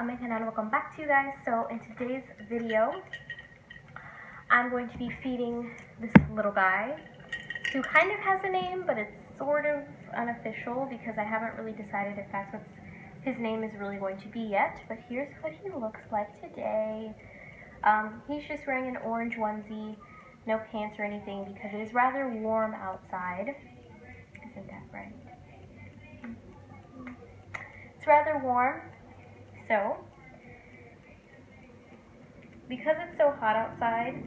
on my channel. Welcome back to you guys. So in today's video, I'm going to be feeding this little guy who kind of has a name, but it's sort of unofficial because I haven't really decided if that's what his name is really going to be yet. But here's what he looks like today. He's just wearing an orange onesie, no pants or anything because it is rather warm outside. Isn't that right? It's rather warm, so because it's so hot outside,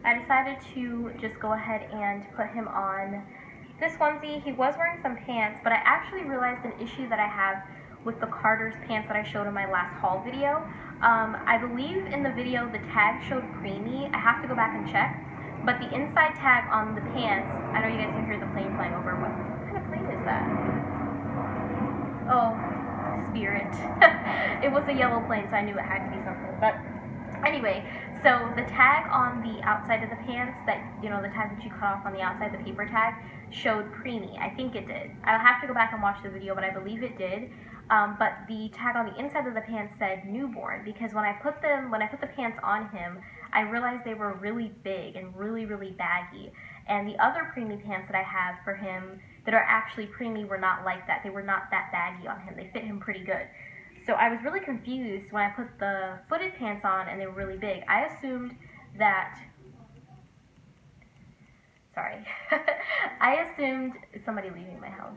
I decided to just go ahead and put him on this onesie. He was wearing some pants, but I actually realized an issue that I have with the Carter's pants that I showed in my last haul video. I believe in the video the tag showed preemie. I have to go back and check, but the inside tag on the pants, I know you guys can hear the plane flying over. What kind of plane is that? Oh, Spirit. It was a yellow plane, so I knew it had to be something. But anyway, so the tag on the outside of the pants, that, you know, the tag that you cut off on the outside, the paper tag, showed preemie. I think it did. I'll have to go back and watch the video, but I believe it did. But the tag on the inside of the pants said newborn, because when I put the pants on him, I realized they were really big and really, really baggy. And the other preemie pants that I have for him that are actually preemie were not like that. They were not that baggy on him. They fit him pretty good. So I was really confused when I put the footed pants on and they were really big. I assumed that, sorry, I assumed, somebody leaving my house.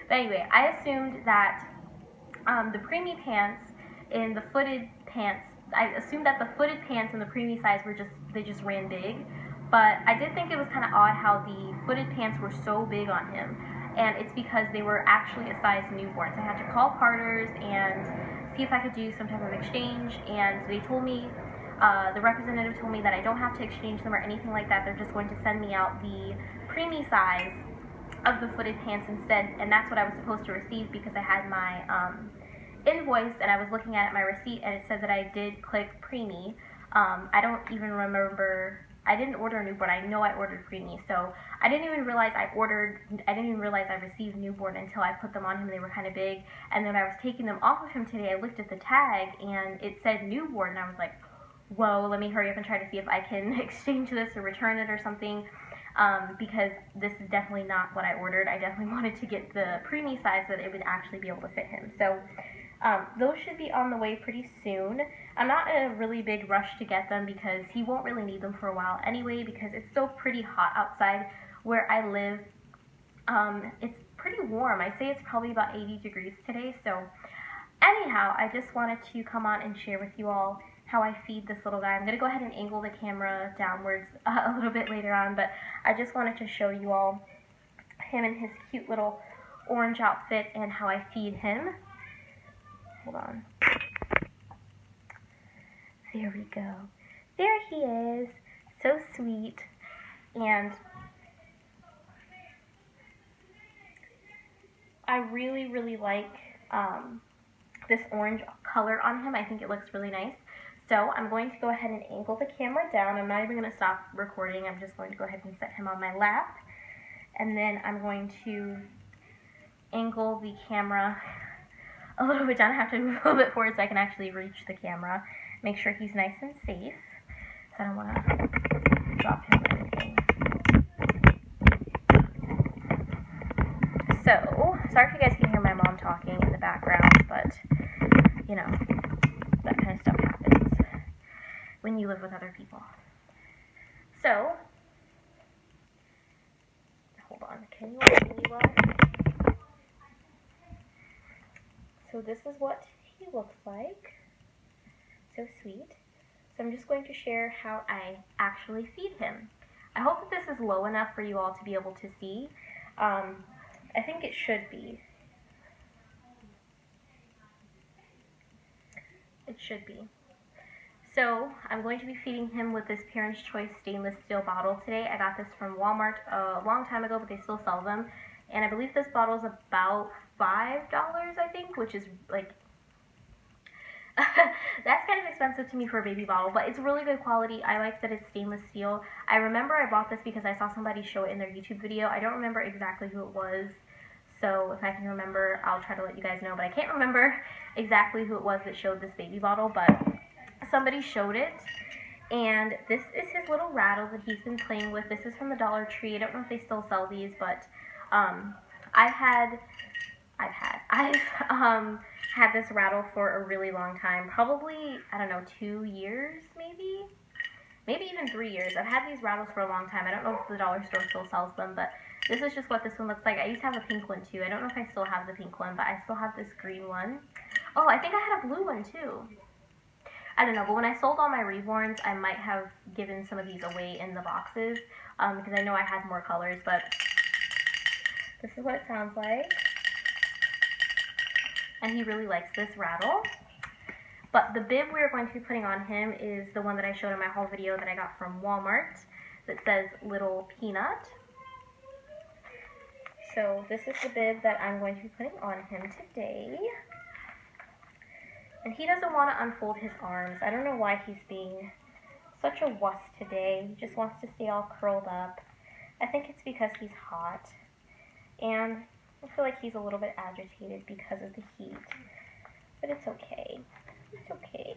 But anyway, I assumed that the preemie pants and the footed pants, I assumed that the footed pants and the preemie size were they just ran big. But I did think it was kind of odd how the footed pants were so big on him. And it's because they were actually a size newborn. So I had to call Carter's and see if I could do some type of exchange. And they told me, the representative told me that I don't have to exchange them or anything like that. They're just going to send me out the preemie size of the footed pants instead. And that's what I was supposed to receive because I had my invoice and I was looking at my receipt and it said that I did click preemie. I don't even remember. I didn't order a newborn. I know I ordered preemie, so I didn't even realize I received newborn until I put them on him. They were kind of big, and then I was taking them off of him today. I looked at the tag and it said newborn, and I was like, whoa, let me hurry up and try to see if I can exchange this or return it or something, because this is definitely not what I ordered. I definitely wanted to get the preemie size so that it would actually be able to fit him. So those should be on the way pretty soon. I'm not in a really big rush to get them because he won't really need them for a while anyway because it's still pretty hot outside where I live. It's pretty warm. I'd say it's probably about 80 degrees today. So anyhow, I just wanted to come on and share with you all how I feed this little guy. I'm going to go ahead and angle the camera downwards a little bit later on, but I just wanted to show you all him in his cute little orange outfit and how I feed him. Hold on. There we go. There he is. So sweet. And I really, really like this orange color on him. I think it looks really nice. So I'm going to go ahead and angle the camera down. I'm not even going to stop recording. I'm just going to go ahead and set him on my lap. And then I'm going to angle the camera a little bit down. I have to move a little bit forward so I can actually reach the camera. Make sure he's nice and safe. So I don't want to drop him or anything. So, sorry if you guys can hear my mom talking in the background, but, you know, that kind of stuff happens when you live with other people. So, hold on. Can you all see me well? So this is what he looks like. So sweet. So I'm just going to share how I actually feed him. I hope that this is low enough for you all to be able to see. I think it should be. It should be. So I'm going to be feeding him with this Parents' Choice stainless steel bottle today. I got this from Walmart a long time ago, but they still sell them. And I believe this bottle is about $5, I think, which is like, that's kind of expensive to me for a baby bottle, but it's really good quality. I like that it's stainless steel. I remember I bought this because I saw somebody show it in their YouTube video. I don't remember exactly who it was, So if I can remember, I'll try to let you guys know. But I can't remember exactly who it was that showed this baby bottle, but somebody showed it. And this is his little rattle that he's been playing with. This is from the Dollar Tree. I don't know if they still sell these, but I've had this rattle for a really long time. Probably, I don't know, 2 years maybe? Maybe even 3 years. I've had these rattles for a long time. I don't know if the dollar store still sells them, but this is just what this one looks like. I used to have a pink one too. I don't know if I still have the pink one, but I still have this green one. Oh, I think I had a blue one too. I don't know, but when I sold all my reborns, I might have given some of these away in the boxes, because I know I had more colors, but this is what it sounds like. And he really likes this rattle. But the bib we're going to be putting on him is the one that I showed in my haul video that I got from Walmart that says Little Peanut. So this is the bib that I'm going to be putting on him today. And he doesn't want to unfold his arms. I don't know why he's being such a wuss today. He just wants to stay all curled up. I think it's because he's hot. And I feel like he's a little bit agitated because of the heat. But it's okay. It's okay.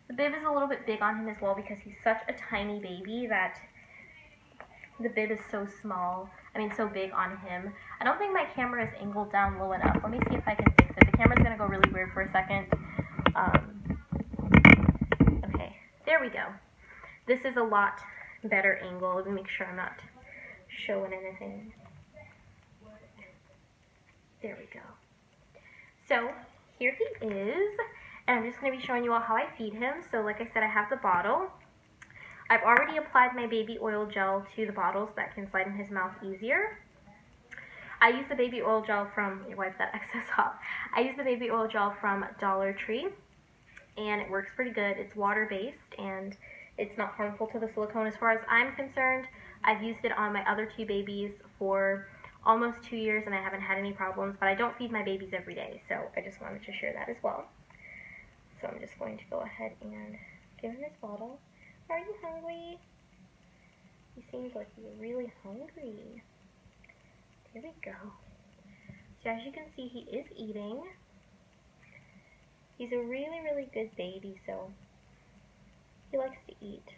The bib is a little bit big on him as well because he's such a tiny baby that the bib is so small. So big on him. I don't think my camera is angled down low enough. Let me see if I can fix it. The camera's going to go really weird for a second. Okay, there we go. This is a lot better angle. Let me make sure I'm not showing anything. There we go. So, here he is. And I'm just going to be showing you all how I feed him. So, like I said, I have the bottle. I've already applied my baby oil gel to the bottle so that can slide in his mouth easier. I use the baby oil gel from, wipe that excess off. I use the baby oil gel from Dollar Tree, and it works pretty good. It's water-based, and it's not harmful to the silicone as far as I'm concerned. I've used it on my other 2 babies for almost 2 years, and I haven't had any problems, but I don't feed my babies every day, so I just wanted to share that as well. So I'm just going to go ahead and give him his bottle. Are you hungry? He seems like he's really hungry. There we go. So as you can see, he is eating. He's a really, really good baby, so he likes to eat.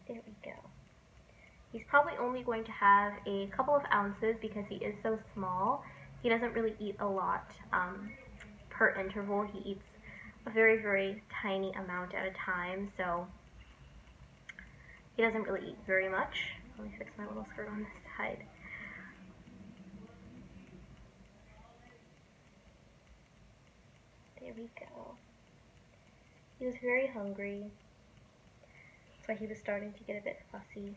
There we go. He's probably only going to have a couple of ounces because he is so small. He doesn't really eat a lot per interval. He eats a very, very tiny amount at a time, so he doesn't really eat very much. Let me fix my little skirt on this side. There we go. He was very hungry. That's why he was starting to get a bit fussy.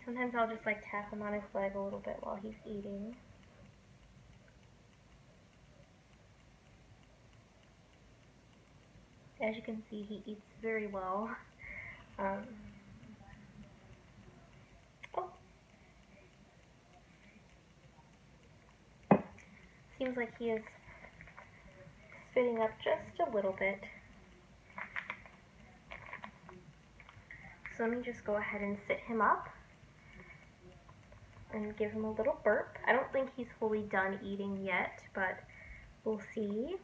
Sometimes I'll just like tap him on his leg a little bit while he's eating. As you can see, he eats very well. Seems like he is spitting up just a little bit. So let me just go ahead and sit him up and give him a little burp. I don't think he's fully done eating yet, but we'll see.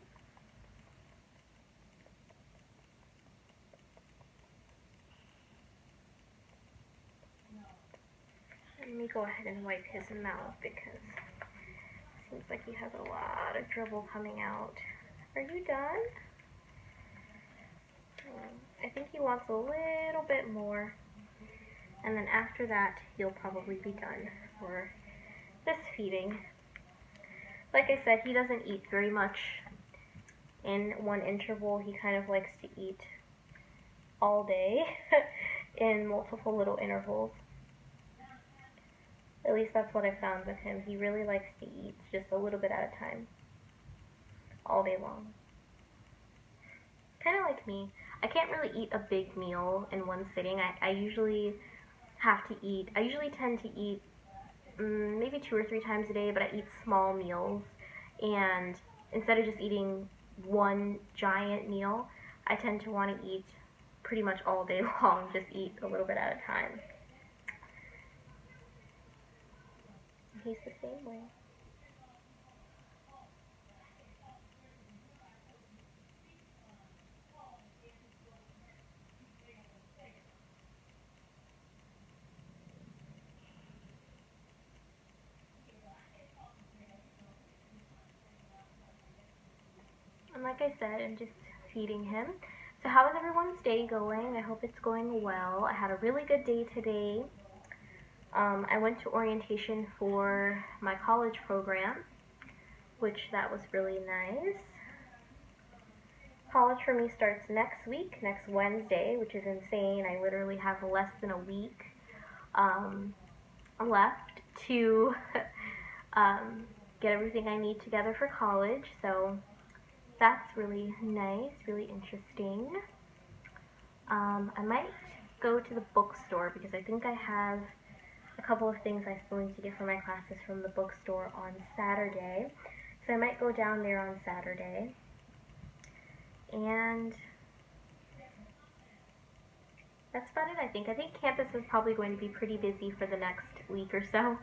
Let me go ahead and wipe his mouth because it seems like he has a lot of dribble coming out. Are you done? I think he wants a little bit more. And then after that, he'll probably be done for this feeding. Like I said, he doesn't eat very much in one interval. He kind of likes to eat all day in multiple little intervals. At least that's what I found with him. He really likes to eat just a little bit at a time, all day long. Kind of like me. I can't really eat a big meal in one sitting. I usually have to eat, I usually tend to eat maybe 2 or 3 times a day, but I eat small meals. And instead of just eating one giant meal, I tend to want to eat pretty much all day long, just eat a little bit at a time. he's the same way. And like I said, I'm just feeding him. So how is everyone's day going? I hope it's going well. I had a really good day today. I went to orientation for my college program, which that was really nice. College for me starts next week, next Wednesday, which is insane. I literally have less than a week left to get everything I need together for college. So that's really nice, really interesting. I might go to the bookstore because I think I have a couple of things I still need to get for my classes from the bookstore on Saturday. So I might go down there on Saturday. And that's about it, I think. I think campus is probably going to be pretty busy for the next week or so,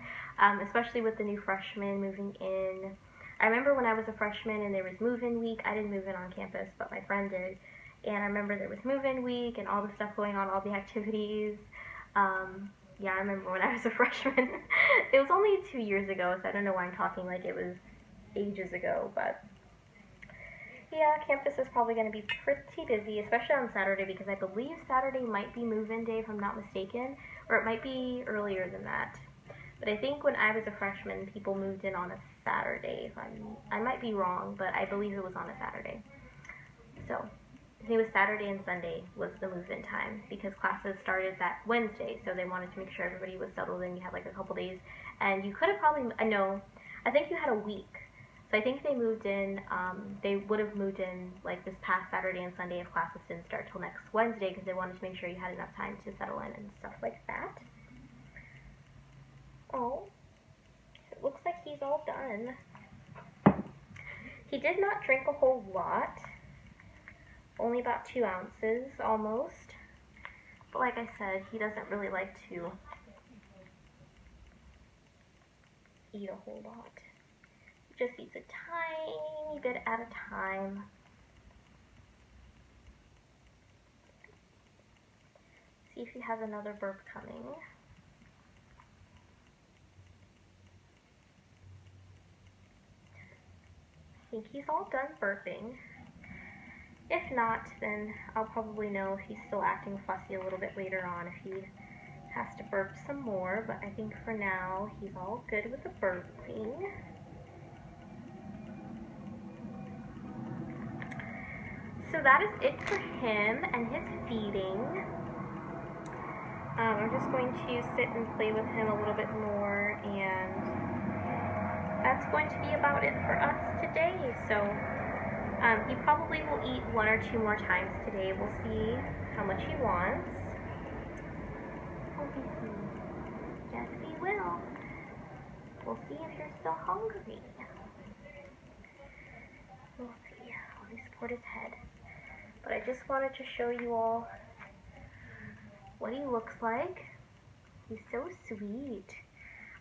especially with the new freshmen moving in. I remember when I was a freshman and there was move-in week. I didn't move in on campus, but my friend did. And I remember there was move-in week and all the stuff going on, all the activities. Yeah, I remember when I was a freshman. It was only 2 years ago, so I don't know why I'm talking like it was ages ago, but yeah, campus is probably going to be pretty busy, especially on Saturday, because I believe Saturday might be move-in day if I'm not mistaken, or it might be earlier than that. But I think when I was a freshman, people moved in on a Saturday. I might be wrong, but I believe it was on a Saturday. So I think it was Saturday and Sunday was the move-in time, because classes started that Wednesday, so they wanted to make sure everybody was settled in. You had like a couple days, and you could have probably, I think you had a week. So I think they moved in, they would have moved in like this past Saturday and Sunday if classes didn't start till next Wednesday, because they wanted to make sure you had enough time to settle in and stuff like that. Oh, it looks like he's all done. He did not drink a whole lot, only about 2 ounces almost. But like I said, he doesn't really like to eat a whole lot. He just eats a tiny bit at a time. See if he has another burp coming. I think he's all done burping. If not, then I'll probably know if he's still acting fussy a little bit later on, if he has to burp some more, but I think for now he's all good with the burping. So that is it for him and his feeding. I'm just going to sit and play with him a little bit more, and that's going to be about it for us today. So he probably will eat 1 or 2 more times today. We'll see how much he wants. Yes, he will. We'll see if you're still hungry. We'll see. Let me support his head. But I just wanted to show you all what he looks like. He's so sweet.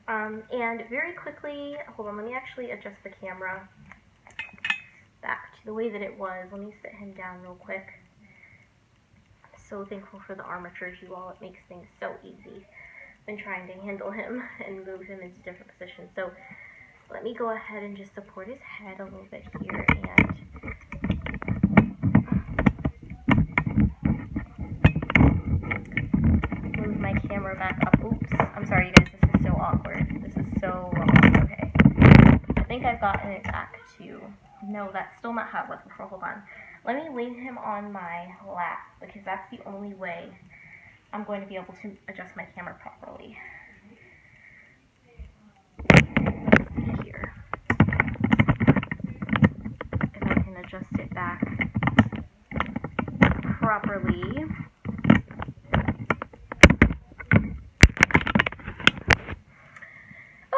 And very quickly, hold on, let me actually adjust the camera back to the way that it was. Let me sit him down real quick. I'm so thankful for the armatures, you all. It makes things so easy when trying to handle him and move him into different positions. So let me go ahead and just support his head a little bit here and move my camera back up. Oops, I'm sorry you guys, this is so awkward. This is so wrong. Okay. I think I've gotten it back to, no, that's still not how it was before. Hold on. Let me lay him on my lap, because that's the only way I'm going to be able to adjust my camera properly. Let's see here. If I can adjust it back properly.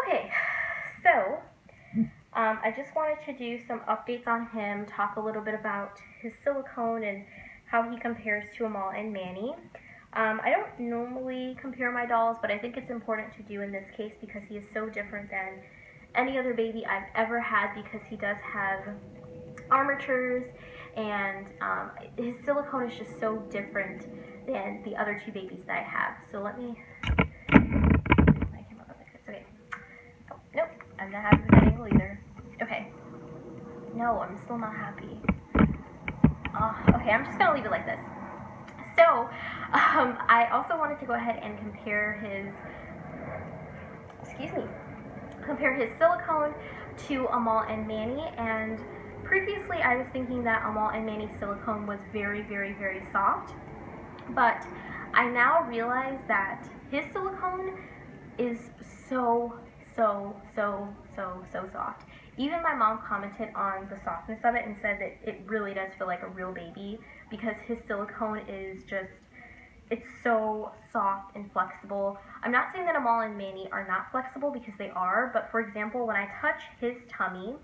Okay, so I just wanted to do some updates on him, talk a little bit about his silicone and how he compares to Amal and Manny. I don't normally compare my dolls, but I think it's important to do in this case because he is so different than any other baby I've ever had, because he does have armatures, and his silicone is just so different than the other two babies that I have. So let me, I came up with this. Okay. Oh, nope, I'm not having that angle either. Okay. No, I'm still not happy. Okay, I'm just gonna leave it like this. So, I also wanted to go ahead and compare his silicone to Amal and Manny. And previously I was thinking that Amal and Manny's silicone was very, very, very soft, but I now realize that his silicone is so soft. Even my mom commented on the softness of it and said that it really does feel like a real baby, because his silicone is just, it's so soft and flexible. I'm not saying that Amal and Manny are not flexible, because they are, but for example, when I touch his tummy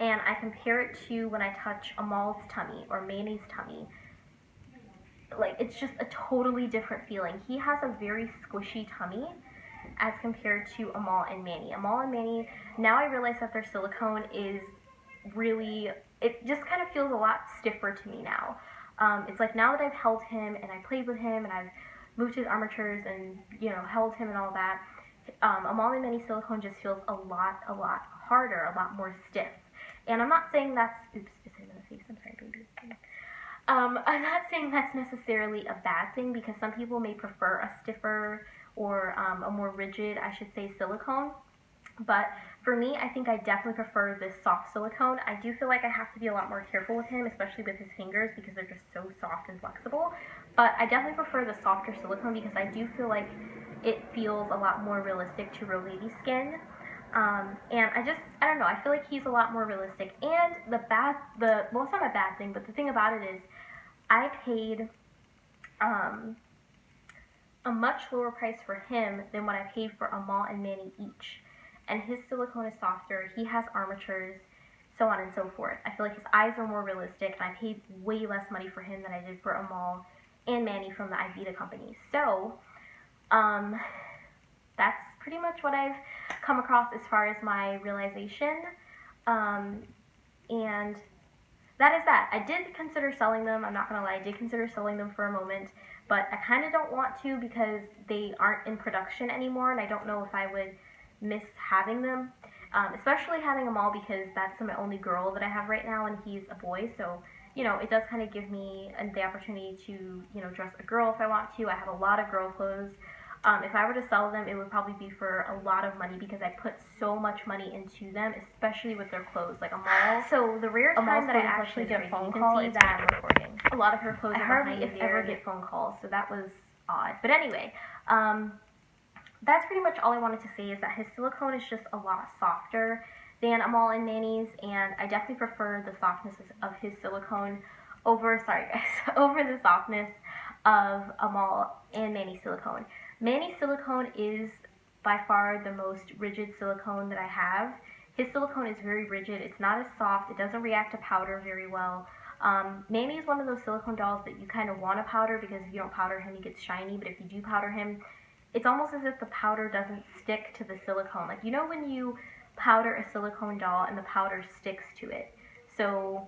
and I compare it to when I touch Amal's tummy or Manny's tummy, like, it's just a totally different feeling. He has a very squishy tummy as compared to Amal and Manny. Amal and Manny, now I realize that their silicone is really, it just kind of feels a lot stiffer to me now. It's like now that I've held him and I played with him and I've moved his armatures and, you know, held him and all that, Amal and Manny's silicone just feels a lot harder, a lot more stiff. And I'm not saying that's, oops, just hit him in the face, I'm sorry, baby. I'm not saying that's necessarily a bad thing, because some people may prefer a stiffer or a more rigid, I should say, silicone. But for me, I think I definitely prefer this soft silicone. I do feel like I have to be a lot more careful with him, especially with his fingers, because they're just so soft and flexible. But I definitely prefer the softer silicone, because I do feel like it feels a lot more realistic to real baby skin. And I don't know, I feel like he's a lot more realistic. And well, it's not a bad thing, but the thing about it is, I paid a much lower price for him than what I paid for Amal and Manny each. And his silicone is softer, he has armatures, so on and so forth. I feel like his eyes are more realistic, and I paid way less money for him than I did for Amal and Manny from the Ivita company. So, that's pretty much what I've come across as far as my realization. And that is that. I did consider selling them, I'm not going to lie, I did consider selling them for a moment, but I kind of don't want to, because they aren't in production anymore, and I don't know if I would miss having them, especially having Amal, because that's my only girl that I have right now, and he's a boy, so, you know, it does kind of give me the opportunity to, you know, dress a girl if I want to. I have a lot of girl clothes. If I were to sell them, it would probably be for a lot of money, because I put so much money into them, especially with their clothes. Like Amal. So the rare time that I actually get a phone call is that I'm recording. A lot of her clothes are hardly if ever get phone calls, so that was odd. But anyway, that's pretty much all I wanted to say, is that his silicone is just a lot softer than Amal and Manny's, and I definitely prefer the softness of his silicone over the softness of Amal and Manny's silicone. Manny's silicone is by far the most rigid silicone that I have. His silicone is very rigid. It's not as soft. It doesn't react to powder very well. Manny is one of those silicone dolls that you kind of want to powder, because if you don't powder him, he gets shiny. But if you do powder him, it's almost as if the powder doesn't stick to the silicone. Like, you know when you powder a silicone doll and the powder sticks to it? So,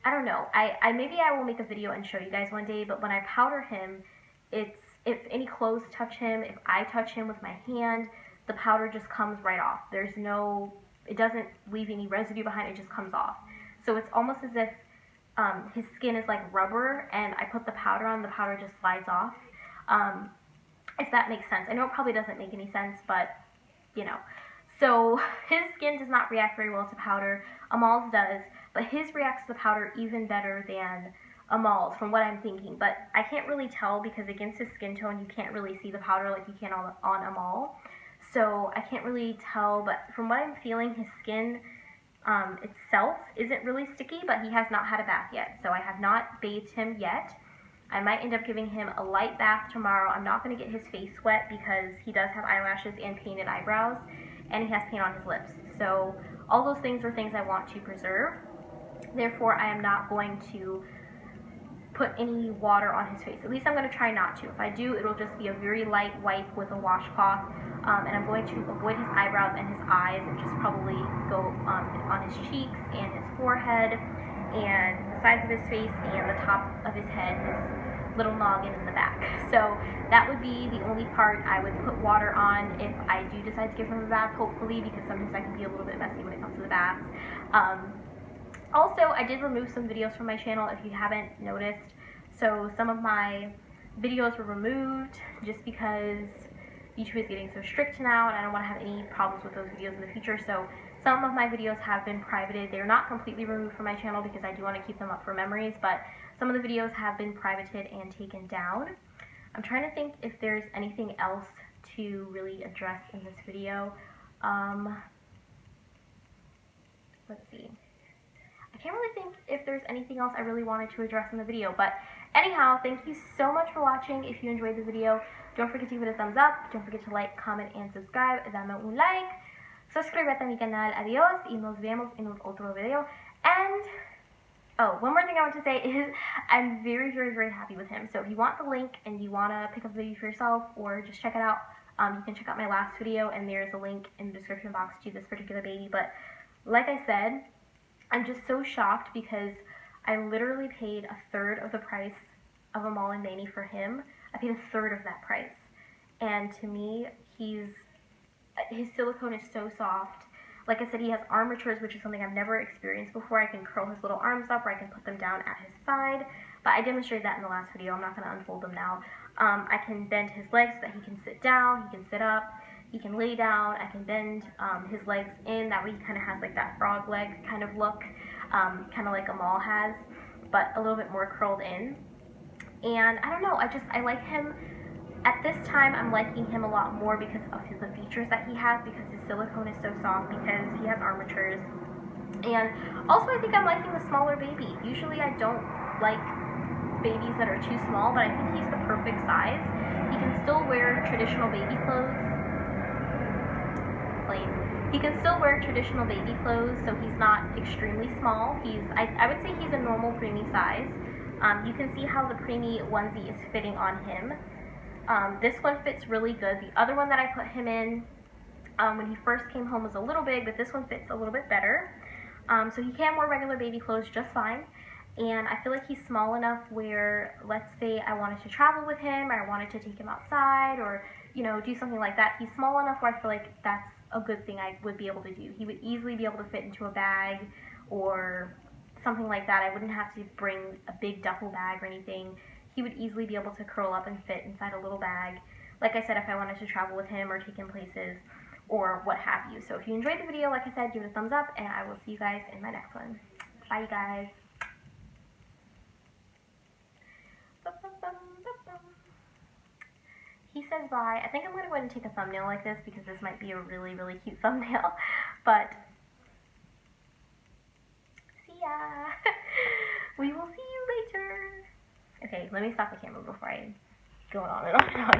I don't know. Maybe I will make a video and show you guys one day, but when I powder him, it's, if any clothes touch him, if I touch him with my hand, the powder just comes right off. It doesn't leave any residue behind, it just comes off. So it's almost as if his skin is like rubber, and I put the powder on, the powder just slides off. If that makes sense. I know it probably doesn't make any sense, but, you know. So his skin does not react very well to powder. Amal's does, but his reacts to the powder even better than Amal's, from what I'm thinking. But I can't really tell, because against his skin tone, you can't really see the powder like you can on Amal. So I can't really tell, but from what I'm feeling, his skin itself isn't really sticky, but he has not had a bath yet. So I have not bathed him yet. I might end up giving him a light bath tomorrow. I'm not going to get his face wet, because he does have eyelashes and painted eyebrows, and he has paint on his lips. So all those things are things I want to preserve. Therefore, I am not going to put any water on his face. At least I'm going to try not to. If I do, it'll just be a very light wipe with a washcloth, and I'm going to avoid his eyebrows and his eyes and just probably go on his cheeks and his forehead and the sides of his face and the top of his head, his little noggin in the back. So that would be the only part I would put water on if I do decide to give him a bath, hopefully, because sometimes I can be a little bit messy when it comes to the baths. Also, I did remove some videos from my channel if you haven't noticed. So some of my videos were removed just because YouTube is getting so strict now, and I don't want to have any problems with those videos in the future. So some of my videos have been privated. They're not completely removed from my channel because I do want to keep them up for memories, but some of the videos have been privated and taken down. I'm trying to think if there's anything else to really address in this video. Let's see. I can't really think if there's anything else I really wanted to address in the video, but anyhow, thank you so much for watching. If you enjoyed the video, don't forget to give it a thumbs up. Don't forget to like, comment, and subscribe. Dame un like. Suscríbete a mi canal. Adiós. Y nos vemos en un otro video. And, oh, one more thing I want to say is I'm very, very, very happy with him. So if you want the link and you want to pick up the baby for yourself or just check it out, you can check out my last video, and there's a link in the description box to this particular baby. But like I said, I'm just so shocked because I literally paid a third of the price of a Malin Manny for him. I paid a third of that price. And to me, his silicone is so soft. Like I said, he has armatures, which is something I've never experienced before. I can curl his little arms up, or I can put them down at his side. But I demonstrated that in the last video. I'm not going to unfold them now. I can bend his legs so that he can sit down, he can sit up. He can lay down. I can bend his legs in. That way he kind of has like that frog leg kind of look, kind of like a Mal has, but a little bit more curled in. And I don't know, I like him. At this time, I'm liking him a lot more because of the features that he has, because his silicone is so soft, because he has armatures. And also, I think I'm liking the smaller baby. Usually I don't like babies that are too small, but I think he's the perfect size. He can still wear traditional baby clothes. He can still wear traditional baby clothes, so he's not extremely small. I would say he's a normal preemie size. You can see how the preemie onesie is fitting on him. This one fits really good. The other one that I put him in when he first came home was a little big, but this one fits a little bit better. So he can wear regular baby clothes just fine. And I feel like he's small enough where, let's say I wanted to travel with him, or I wanted to take him outside, or, you know, do something like that. He's small enough where I feel like that's a good thing I would be able to do. He would easily be able to fit into a bag or something like that. I wouldn't have to bring a big duffel bag or anything. He would easily be able to curl up and fit inside a little bag. Like I said, if I wanted to travel with him or take him places or what have you. So if you enjoyed the video, like I said, give it a thumbs up, and I will see you guys in my next one. Bye, you guys. He says bye. I think I'm going to go ahead and take a thumbnail like this because this might be a really, really cute thumbnail. But, see ya. We will see you later. Okay, let me stop the camera before I go on and on and on.